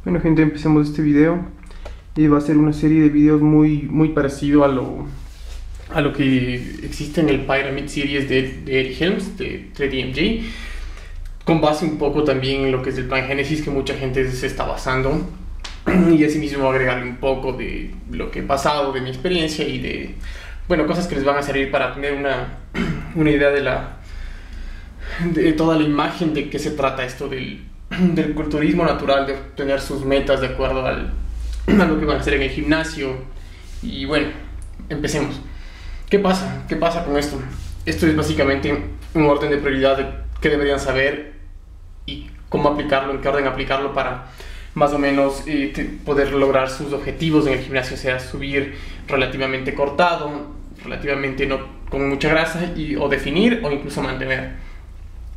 Bueno gente, empecemos este video y va a ser una serie de videos muy parecido a lo que existe en el Pyramid Series de Eric Helms de 3DMG, con base un poco también en lo que es el plan Génesis, que mucha gente se está basando, y asimismo agregarle un poco de lo que he pasado, de mi experiencia y de, bueno, cosas que les van a servir para tener una idea de toda la imagen de qué se trata esto del culturismo natural, de obtener sus metas de acuerdo a lo que van a hacer en el gimnasio. Y bueno, empecemos. ¿Qué pasa? ¿Qué pasa con esto? Esto es básicamente un orden de prioridad de qué deberían saber y cómo aplicarlo, en qué orden aplicarlo para más o menos poder lograr sus objetivos en el gimnasio, o sea, subir relativamente cortado, relativamente no con mucha grasa, o definir o incluso mantener.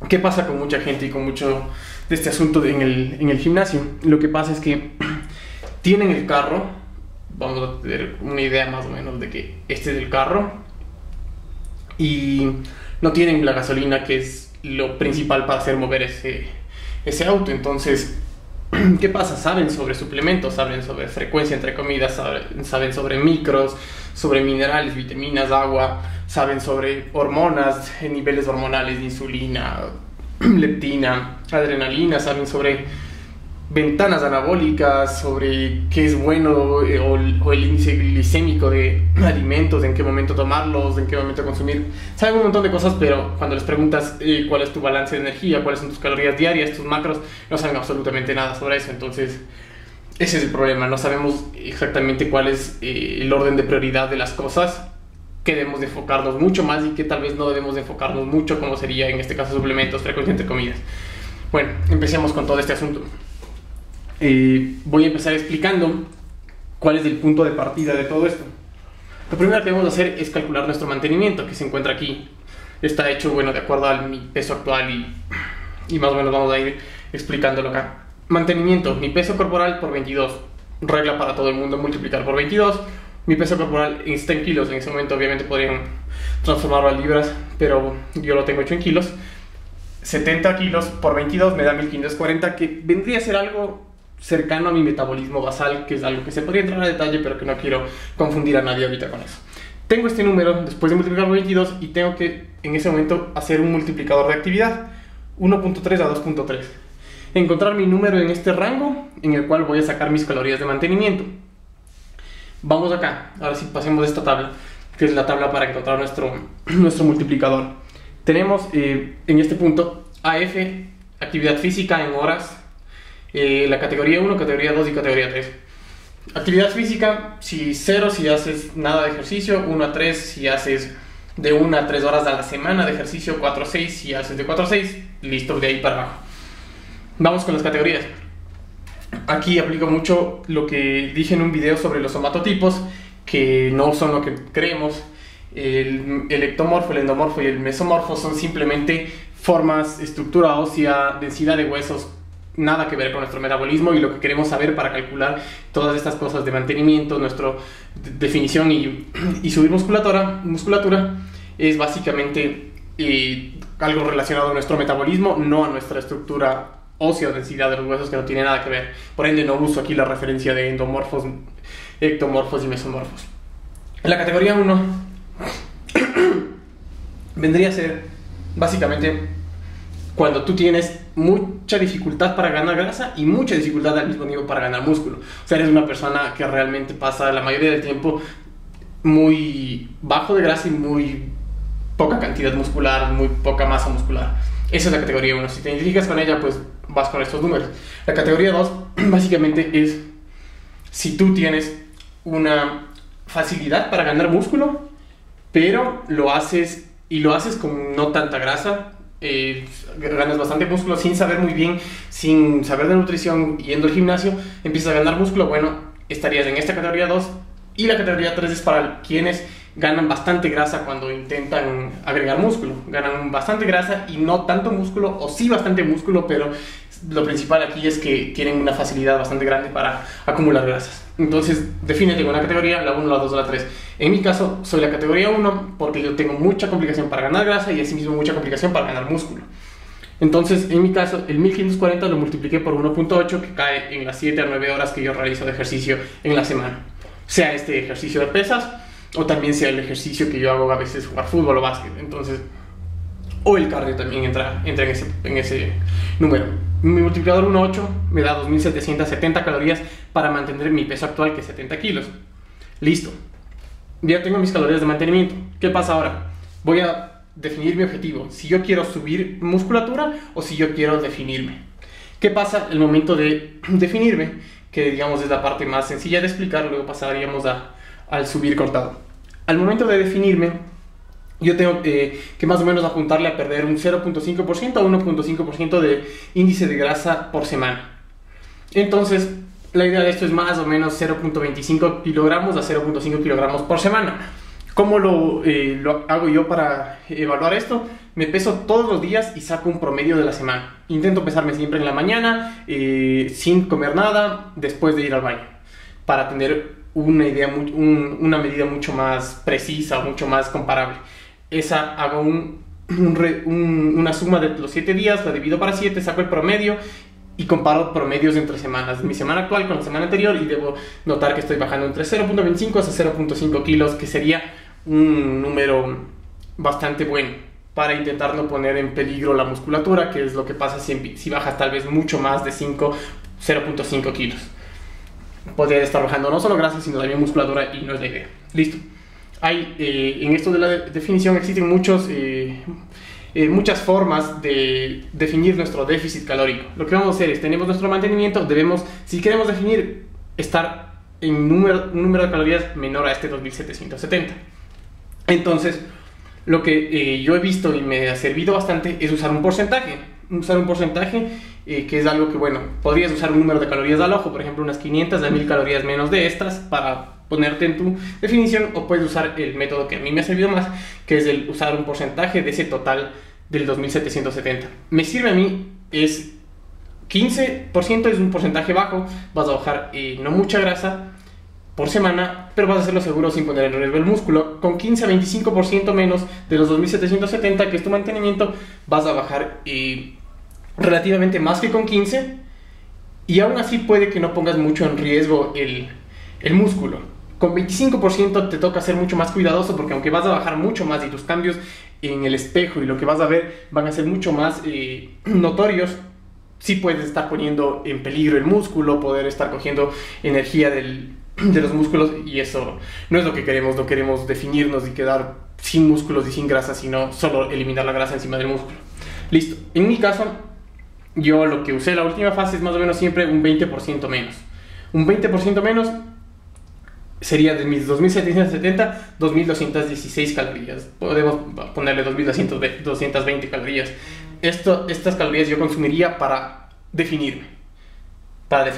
¿Qué pasa con mucha gente y con mucho de este asunto en el gimnasio? Lo que pasa es que tienen el carro, vamos a tener una idea más o menos de que este es el carro, y no tienen la gasolina, que es lo principal para hacer mover ese auto. Entonces, ¿qué pasa? Saben sobre suplementos, saben sobre frecuencia entre comidas, saben sobre micros, sobre minerales, vitaminas, agua, saben sobre hormonas, niveles hormonales de insulina, leptina, adrenalina, saben sobre ventanas anabólicas, sobre qué es bueno o el índice glicémico de alimentos, en qué momento tomarlos, en qué momento consumir. Saben un montón de cosas, pero cuando les preguntas cuál es tu balance de energía, cuáles son tus calorías diarias, tus macros, no saben absolutamente nada sobre eso. Entonces, ese es el problema. No sabemos exactamente cuál es el orden de prioridad de las cosas, que debemos de enfocarnos mucho más y que tal vez no debemos de enfocarnos mucho, como sería en este caso suplementos, frecuencia entre comidas. Bueno, empecemos con todo este asunto. Voy a empezar explicando cuál es el punto de partida de todo esto. Lo primero que debemos hacer es calcular nuestro mantenimiento, que se encuentra aquí. Está hecho, bueno, de acuerdo a mi peso actual y más o menos vamos a ir explicándolo acá. Mantenimiento, mi peso corporal por 22. Regla para todo el mundo, multiplicar por 22. Mi peso corporal está en kilos. En ese momento obviamente podrían transformarlo a libras, pero yo lo tengo hecho en kilos. 70 kilos por 22 me da 1540, que vendría a ser algo cercano a mi metabolismo basal, que es algo que se podría entrar a detalle, pero que no quiero confundir a nadie ahorita con eso. Tengo este número después de multiplicar por 22 y tengo que en ese momento hacer un multiplicador de actividad 1.3 a 2.3, encontrar mi número en este rango en el cual voy a sacar mis calorías de mantenimiento. Vamos acá, ahora sí pasemos a esta tabla, que es la tabla para encontrar nuestro multiplicador. Tenemos en este punto AF, actividad física en horas, la categoría 1, categoría 2 y categoría 3. Actividad física, si 0 si haces nada de ejercicio, 1 a 3 si haces de 1 a 3 horas a la semana de ejercicio, 4 a 6 si haces de 4 a 6, listo, de ahí para abajo. Vamos con las categorías. Aquí aplico mucho lo que dije en un video sobre los somatotipos, que no son lo que creemos. El ectomorfo, el endomorfo y el mesomorfo son simplemente formas, estructura ósea, densidad de huesos, nada que ver con nuestro metabolismo, y lo que queremos saber para calcular todas estas cosas de mantenimiento, nuestra definición y subir musculatura es básicamente algo relacionado a nuestro metabolismo, no a nuestra estructura ósea o densidad de los huesos, que no tiene nada que ver. Por ende no uso aquí la referencia de endomorfos, ectomorfos y mesomorfos. En la categoría 1 vendría a ser básicamente cuando tú tienes mucha dificultad para ganar grasa y mucha dificultad al mismo tiempo para ganar músculo. O sea, eres una persona que realmente pasa la mayoría del tiempo muy bajo de grasa y muy poca cantidad muscular, muy poca masa muscular. Esa es la categoría 1. Si te identificas con ella, pues vas con estos números. La categoría 2 básicamente es si tú tienes una facilidad para ganar músculo, pero lo haces con no tanta grasa. Ganas bastante músculo sin saber muy bien, sin saber de nutrición, yendo al gimnasio, empiezas a ganar músculo. Bueno, estarías en esta categoría 2. Y la categoría 3 es para quienes ganan bastante grasa cuando intentan agregar músculo. Ganan bastante grasa y no tanto músculo, o sí bastante músculo, pero lo principal aquí es que tienen una facilidad bastante grande para acumular grasas. Entonces, defínete con una categoría, la 1, la 2 o la 3. En mi caso, soy la categoría 1 porque yo tengo mucha complicación para ganar grasa y asimismo mucha complicación para ganar músculo. Entonces, en mi caso, el 1540 lo multipliqué por 1.8, que cae en las 7 a 9 horas que yo realizo de ejercicio en la semana. Sea este ejercicio de pesas, o también sea el ejercicio que yo hago a veces jugar fútbol o básquet. Entonces, o el cardio también entra en ese número. Mi multiplicador 1.8 me da 2770 calorías para mantener mi peso actual, que es 70 kilos. Listo. Ya tengo mis calorías de mantenimiento. ¿Qué pasa ahora? Voy a definir mi objetivo. Si yo quiero subir musculatura o si yo quiero definirme. ¿Qué pasa el momento de definirme? Que digamos es la parte más sencilla de explicar. Luego pasaríamos al subir cortado. Al momento de definirme, yo tengo que más o menos apuntarle a perder un 0.5% a 1.5% de índice de grasa por semana. Entonces, la idea de esto es más o menos 0.25 kilogramos a 0.5 kilogramos por semana. ¿Cómo lo hago yo para evaluar esto? Me peso todos los días y saco un promedio de la semana. Intento pesarme siempre en la mañana, sin comer nada, después de ir al baño, para tener una idea, una medida mucho más precisa, mucho más comparable. Esa hago una suma de los 7 días, la divido para 7, saco el promedio y comparo promedios entre semanas. Mi semana actual con la semana anterior, y debo notar que estoy bajando entre 0.25 a 0.5 kilos, que sería un número bastante bueno para intentar no poner en peligro la musculatura, que es lo que pasa si bajas tal vez mucho más de 0.5 kilos. Podría estar bajando no solo grasa, sino también musculatura, y no es la idea. Listo. En esto de la definición existen muchas formas de definir nuestro déficit calórico. Lo que vamos a hacer es, tenemos nuestro mantenimiento, si queremos definir, estar en un número de calorías menor a este 2770. Entonces, lo que yo he visto y me ha servido bastante es usar un porcentaje. Que es algo que, bueno, podrías usar un número de calorías al ojo, por ejemplo, unas 500 a 1000 calorías menos de estas para ponerte en tu definición, o puedes usar el método que a mí me ha servido más, que es el usar un porcentaje de ese total del 2770. Me sirve a mí, es 15%, es un porcentaje bajo, vas a bajar no mucha grasa por semana, pero vas a hacerlo seguro sin poner en riesgo el músculo. Con 15 a 25% menos de los 2770, que es tu mantenimiento, vas a bajar relativamente más que con 15, y aún así puede que no pongas mucho en riesgo el músculo. Con 25% te toca ser mucho más cuidadoso, porque aunque vas a bajar mucho más y tus cambios en el espejo y lo que vas a ver van a ser mucho más notorios, sí puedes estar poniendo en peligro el músculo, poder estar cogiendo energía de los músculos, y eso no es lo que queremos. No queremos definirnos y quedar sin músculos y sin grasa, sino solo eliminar la grasa encima del músculo. Listo. En mi caso, yo lo que usé la última fase es más o menos siempre un 20% menos. Un 20% menos sería de mis 2770, 2216 calorías. Podemos ponerle 2220 calorías. Estas calorías yo consumiría para definirme, para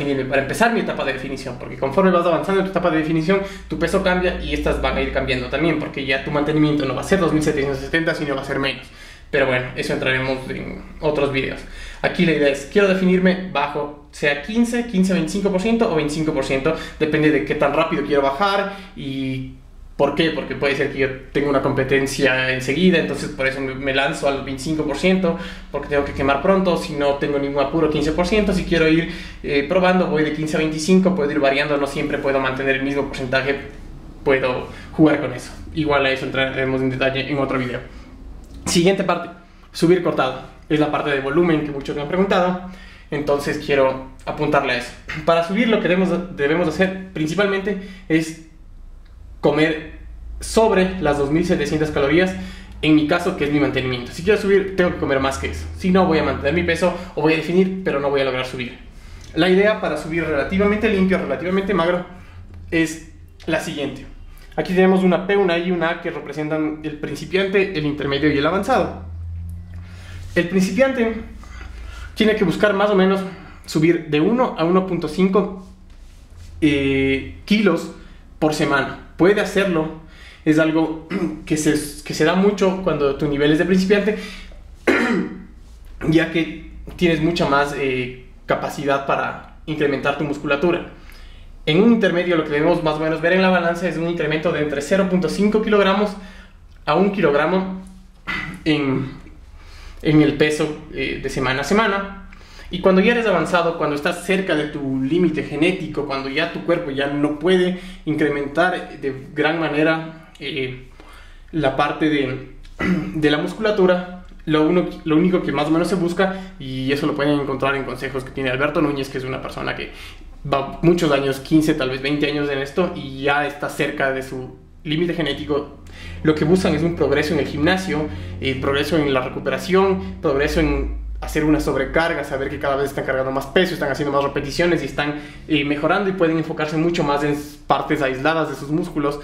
empezar mi etapa de definición, porque conforme vas avanzando en tu etapa de definición, tu peso cambia y estas van a ir cambiando también, porque ya tu mantenimiento no va a ser 2770, sino va a ser menos. Pero bueno, eso entraremos en otros videos. Aquí la idea es, quiero definirme bajo, sea 15, 25% o 25%, depende de qué tan rápido quiero bajar. ¿Y por qué? Porque puede ser que yo tenga una competencia enseguida, entonces por eso me lanzo al 25%, porque tengo que quemar pronto. Si no tengo ningún apuro, 15%. Si quiero ir probando, voy de 15 a 25, puedo ir variando, no siempre puedo mantener el mismo porcentaje, puedo jugar con eso. Igual a eso entraremos en detalle en otro video. Siguiente parte, subir cortado. Es la parte de volumen que muchos me han preguntado, entonces quiero apuntarle a eso. Para subir, lo que debemos hacer principalmente es comer sobre las 2700 calorías, en mi caso, que es mi mantenimiento. Si quiero subir, tengo que comer más que eso. Si no, voy a mantener mi peso o voy a definir, pero no voy a lograr subir. La idea para subir relativamente limpio, relativamente magro, es la siguiente. Aquí tenemos una P, una I y una A, que representan el principiante, el intermedio y el avanzado. El principiante tiene que buscar más o menos subir de 1 a 1.5 kilos por semana. Puede hacerlo, es algo que se da mucho cuando tu nivel es de principiante, ya que tienes mucha más capacidad para incrementar tu musculatura. En un intermedio, lo que debemos más o menos ver en la balanza es un incremento de entre 0.5 kilogramos a 1 kilogramo en en el peso de semana a semana. Y cuando ya eres avanzado, cuando estás cerca de tu límite genético, cuando ya tu cuerpo ya no puede incrementar de gran manera la parte de la musculatura, lo único que más o menos se busca, y eso lo pueden encontrar en consejos que tiene Alberto Núñez, que es una persona que va muchos años, 15, tal vez 20 años en esto, y ya está cerca de su límite genético. Lo que buscan es un progreso en el gimnasio, progreso en la recuperación, progreso en hacer una sobrecarga, saber que cada vez están cargando más peso, están haciendo más repeticiones y están mejorando, y pueden enfocarse mucho más en partes aisladas de sus músculos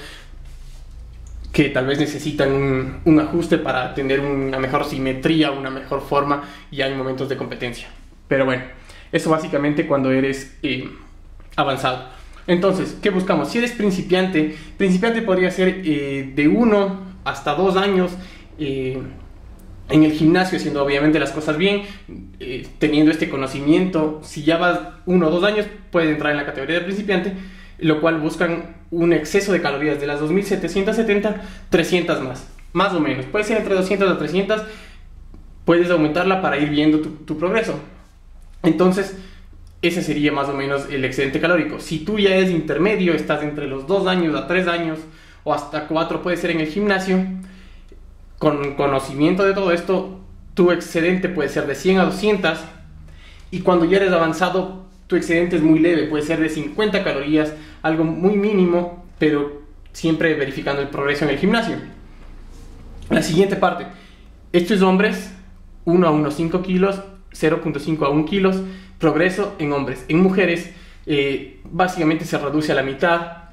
que tal vez necesitan un ajuste para tener una mejor simetría, una mejor forma ya en momentos de competencia. Pero bueno, eso básicamente cuando eres avanzado. Entonces, ¿qué buscamos? Si eres principiante podría ser de 1 hasta 2 años en el gimnasio, haciendo obviamente las cosas bien, teniendo este conocimiento. Si ya vas 1 o 2 años, puedes entrar en la categoría de principiante, lo cual buscan un exceso de calorías de las 2770, 300 más o menos. Puede ser entre 200 a 300, puedes aumentarla para ir viendo tu progreso. Entonces, ese sería más o menos el excedente calórico. Si tú ya eres intermedio, estás entre los 2 años a 3 años, o hasta 4 puede ser en el gimnasio, con conocimiento de todo esto, tu excedente puede ser de 100 a 200, y cuando ya eres avanzado, tu excedente es muy leve, puede ser de 50 calorías, algo muy mínimo, pero siempre verificando el progreso en el gimnasio. La siguiente parte, esto es hombres, 1 a 1,5 kilos, 0,5 a 1 kilos, progreso en hombres. En mujeres, básicamente se reduce a la mitad.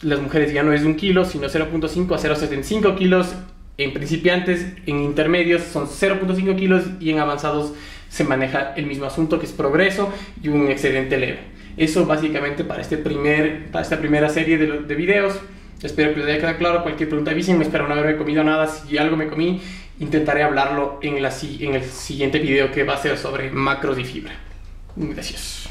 Las mujeres ya no es 1 kilo, sino 0,5 a 0,75 kilos. En principiantes, en intermedios son 0,5 kilos, y en avanzados se maneja el mismo asunto, que es progreso y un excedente leve. Eso básicamente para esta primera serie de videos. Espero que les haya quedado claro. Cualquier pregunta avísenme, espero no haberme comido nada. Si algo me comí, intentaré hablarlo en el siguiente video, que va a ser sobre macros y fibra. Gracias.